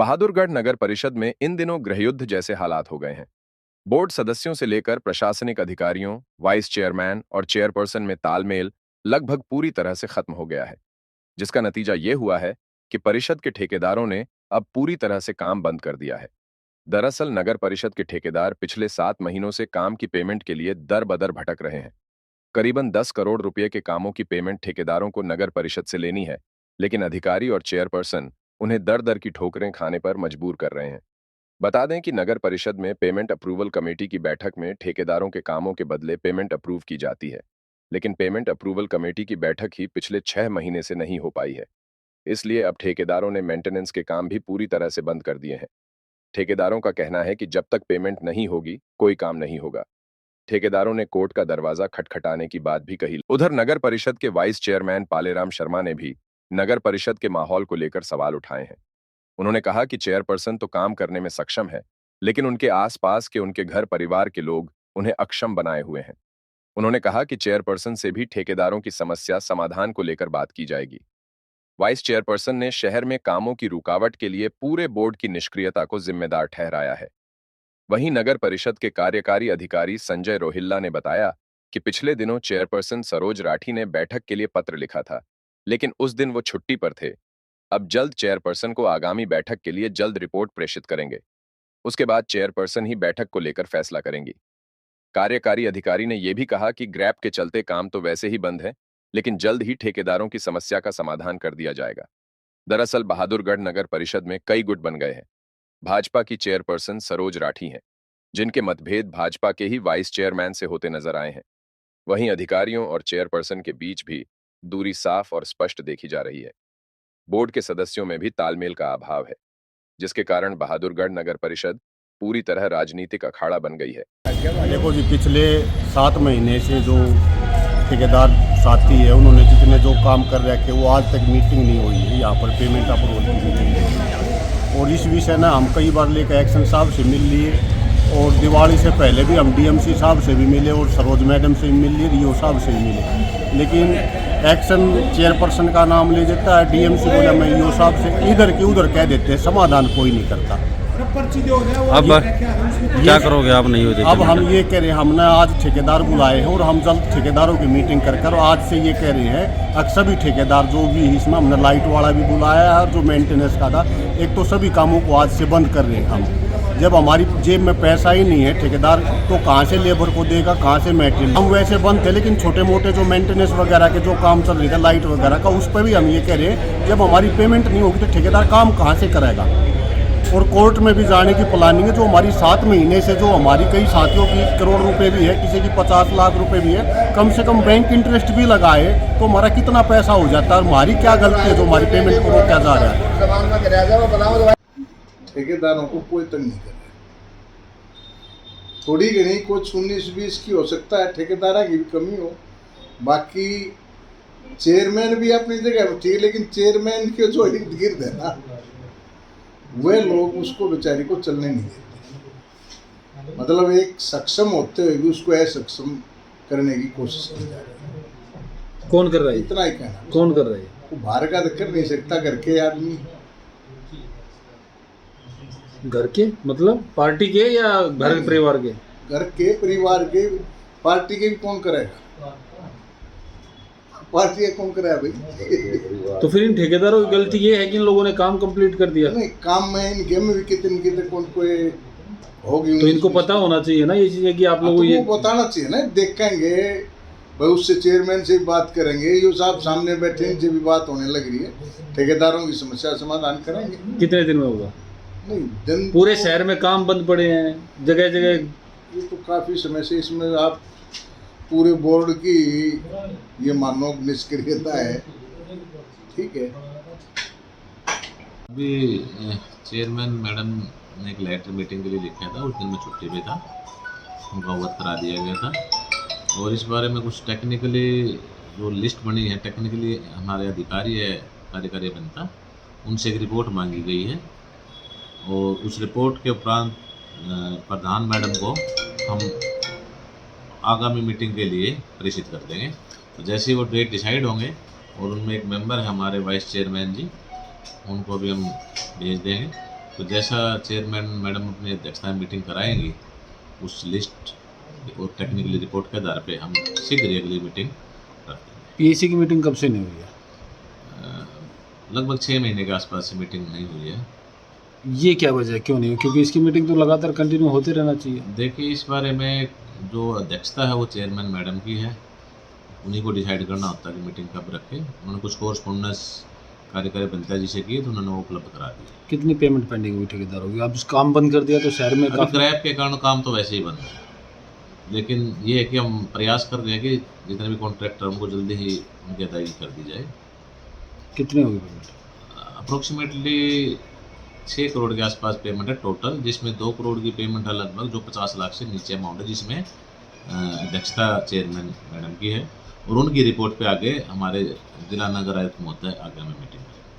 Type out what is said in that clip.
बहादुरगढ़ नगर परिषद में इन दिनों गृहयुद्ध जैसे हालात हो गए हैं। बोर्ड सदस्यों से लेकर प्रशासनिक अधिकारियों, वाइस चेयरमैन और चेयरपर्सन में तालमेल लगभग पूरी तरह से खत्म हो गया है, जिसका नतीजा ये हुआ है कि परिषद के ठेकेदारों ने अब पूरी तरह से काम बंद कर दिया है। दरअसल नगर परिषद के ठेकेदार पिछले 7 महीनों से काम की पेमेंट के लिए दर बदर भटक रहे हैं। करीबन 10 करोड़ रुपए के कामों की पेमेंट ठेकेदारों को नगर परिषद से लेनी है, लेकिन अधिकारी और चेयरपर्सन उन्हें दर दर की ठोकरें खाने पर मजबूर कर रहे हैं। बता दें कि नगर परिषद में पेमेंट अप्रूवल कमेटी की बैठक में ठेकेदारों के कामों के बदले पेमेंट अप्रूव की जाती है, लेकिन पेमेंट अप्रूवल कमेटी की बैठक ही पिछले 6 महीने से नहीं हो पाई है। इसलिए अब ठेकेदारों ने मेंटेनेंस के काम भी पूरी तरह से बंद कर दिए हैं। ठेकेदारों का कहना है कि जब तक पेमेंट नहीं होगी, कोई काम नहीं होगा। ठेकेदारों ने कोर्ट का दरवाजा खटखटाने की बात भी कही। उधर नगर परिषद के वाइस चेयरमैन पालेराम शर्मा ने भी नगर परिषद के माहौल को लेकर सवाल उठाए हैं। उन्होंने कहा कि चेयरपर्सन तो काम करने में सक्षम है, लेकिन उनके आसपास के उनके घर परिवार के लोग उन्हें अक्षम बनाए हुए हैं। उन्होंने कहा कि चेयरपर्सन से भी ठेकेदारों की समस्या समाधान को लेकर बात की जाएगी। वाइस चेयरपर्सन ने शहर में कामों की रुकावट के लिए पूरे बोर्ड की निष्क्रियता को जिम्मेदार ठहराया है। वहीं नगर परिषद के कार्यकारी अधिकारी संजय रोहिल्ला ने बताया कि पिछले दिनों चेयरपर्सन सरोज राठी ने बैठक के लिए पत्र लिखा था, लेकिन उस दिन वो छुट्टी पर थे। अब जल्द चेयरपर्सन को आगामी बैठक के लिए जल्द रिपोर्ट प्रेषित करेंगे। उसके बाद चेयरपर्सन ही बैठक को लेकर फैसला करेंगी। कार्यकारी अधिकारी ने यह भी कहा कि ग्रैप के चलते काम तो वैसे ही बंद है, लेकिन जल्द ही ठेकेदारों की समस्या का समाधान कर दिया जाएगा। दरअसल बहादुरगढ़ नगर परिषद में कई गुट बन गए हैं। भाजपा की चेयरपर्सन सरोज राठी हैं, जिनके मतभेद भाजपा के ही वाइस चेयरमैन से होते नजर आए हैं। वहीं अधिकारियों और चेयरपर्सन के बीच भी दूरी साफ और स्पष्ट देखी जा रही है। बोर्ड के सदस्यों में भी तालमेल का अभाव है, जिसके कारण बहादुरगढ़ नगर परिषद पूरी तरह राजनीतिक अखाड़ा बन गई है। देखो जी, पिछले 7 महीने से जो ठेकेदार साथी है, उन्होंने जितने जो काम कर रखे वो आज तक मीटिंग नहीं हुई है यहाँ पर पेमेंट अप्रूवल की मीटिंग। और इस विषय में हम कई बार लेकर एक्शन साहब से मिल लिए, और दिवाली से पहले भी हम डीएमसी साहब से भी मिले और सरोज मैडम से भी मिल लिए, रियो साहब से भी मिले, लेकिन एक्शन चेयरपर्सन का नाम ले देता है, डीएमसी बोला मैं रियो साहब से, इधर के उधर कह देते हैं, समाधान कोई नहीं करता। अब क्या करोगे आप? नहीं हो अब हम ये कह रहे हैं, हमने आज ठेकेदार बुलाए हैं और हम जल्द ठेकेदारों की मीटिंग कर आज से ये कह रहे हैं, अब सभी ठेकेदार जो भी इसमें हमने लाइट वाला भी बुलाया है और जो मेंटेनेंस का था, एक तो सभी कामों को आज से बंद कर रहे हैं हम। जब हमारी जेब में पैसा ही नहीं है, ठेकेदार तो कहाँ से लेबर को देगा, कहाँ से मेटेरियल। हम वैसे बंद थे, लेकिन छोटे मोटे जो मेंटेनेंस वगैरह के जो काम चल रही था लाइट वगैरह का, उस पर भी हम ये कह रहे हैं, जब हमारी पेमेंट नहीं होगी तो ठेकेदार काम कहाँ से करेगा। और कोर्ट में भी जाने की प्लानिंग है। जो हमारी 7 महीने से जो हमारी कई साथियों की करोड़ रुपए भी है, किसी की 50 लाख रुपए भी है, कम से कम बैंक इंटरेस्ट भी लगाए तो हमारा कितना पैसा हो जाता है। हमारी क्या गलती है जो हमारी पेमेंट को रोका जा रहा है। ठेकेदारों को कोई तंग नहीं कर रहा, थोड़ी घनी कुछ 19-20 की हो सकता है, ठेकेदारा की भी कमी हो, बाकी चेयरमैन भी अपनी जगह ठीक है, लेकिन चेयरमैन के जो इर्द गिर्द है ना, वे लोग उसको बेचारी को चलने नहीं देते। मतलब एक सक्षम होते हुए भी उसको असक्षम करने की कोशिश की जा रही है। कौन कर रहा है? इतना ही कहना। कौन कर रहा है? वो बाहर का तो कर नहीं सकता, घर के आदमी। घर के मतलब पार्टी के या घर के परिवार के? घर के परिवार के, पार्टी के भी कौन करेगा? पार्टी कौन कराया भाई? तो फिर इन ठेकेदारों की गलती ये है कि इन लोगों ने काम कंप्लीट कर दिया। नहीं, काम में इनके में भी कितने कौन कोई होगी, तो इनको पता होना चाहिए ना ये चीज़ कि आप लोगों को ये बताना चाहिए ना। देखेंगे भाई, उससे चेयरमैन से भी बात करेंगे, ये साहब सामने बैठे, इनसे भी बात होने लग रही है, ठेकेदारों की समस्या समाधान करेंगे। कितने दिन में होगा? नहीं, दिन पूरे शहर में काम बंद पड़े हैं जगह जगह। ये तो काफ़ी समय से, इसमें आप पूरे बोर्ड की ये मानो निष्क्रियता है। ठीक है, अभी चेयरमैन मैडम ने एक लेटर मीटिंग के लिए लिखा था, उस दिन मैं छुट्टी पे था, उनको अवगत करा दिया गया था। और इस बारे में कुछ टेक्निकली जो लिस्ट बनी है, टेक्निकली हमारे अधिकारी है कार्यकारी अभियंता, उनसे एक रिपोर्ट मांगी गई है, और उस रिपोर्ट के उपरांत प्रधान मैडम को हम आगामी मीटिंग के लिए प्रेषित कर देंगे। तो जैसे ही वो डेट डिसाइड होंगे, और उनमें एक मेंबर है हमारे वाइस चेयरमैन जी, उनको भी हम भेज देंगे। तो जैसा चेयरमैन मैडम अपनी अध्यक्षता में मीटिंग कराएंगी, उस लिस्ट और टेक्निकली रिपोर्ट के आधार पे हम शीघ्र ही अगली मीटिंग करते हैं। पीएसी की मीटिंग कब से नहीं हुई है? लगभग 6 महीने के आसपास से मीटिंग नहीं हुई है। ये क्या वजह है, क्यों नहीं हुई? क्योंकि इसकी मीटिंग तो लगातार कंटिन्यू होते रहना चाहिए। देखिए, इस बारे में जो अध्यक्षता है वो चेयरमैन मैडम की है, उन्हीं को डिसाइड करना होता है कि मीटिंग कब रखें। उन्होंने कुछ कोरस्पोंडेंस कार्यकारी पंचायत जी से किए तो उन्होंने वो उपलब्ध करा दिया। कितनी पेमेंट पेंडिंग हुई ठेकेदारों की? अब इस काम बंद कर दिया तो शहर में अभी काफी क्रैप के कारण काम तो वैसे ही बंद है, लेकिन ये है कि हम प्रयास कर रहे हैं कि जितने भी कॉन्ट्रैक्टर उनको जल्दी ही उनकी अदायगी कर दी जाए। कितनी होगी पेमेंट? अप्रोक्सीमेटली 6 करोड़ के आसपास पेमेंट है टोटल, जिसमें 2 करोड़ की पेमेंट है लगभग, जो 50 लाख से नीचे अमाउंट है, जिसमें अध्यक्षता चेयरमैन मैडम की है। और उनकी रिपोर्ट पे आगे हमारे जिला नगर आयुक्त महोदय आगे हमें मीटिंग करेंगे।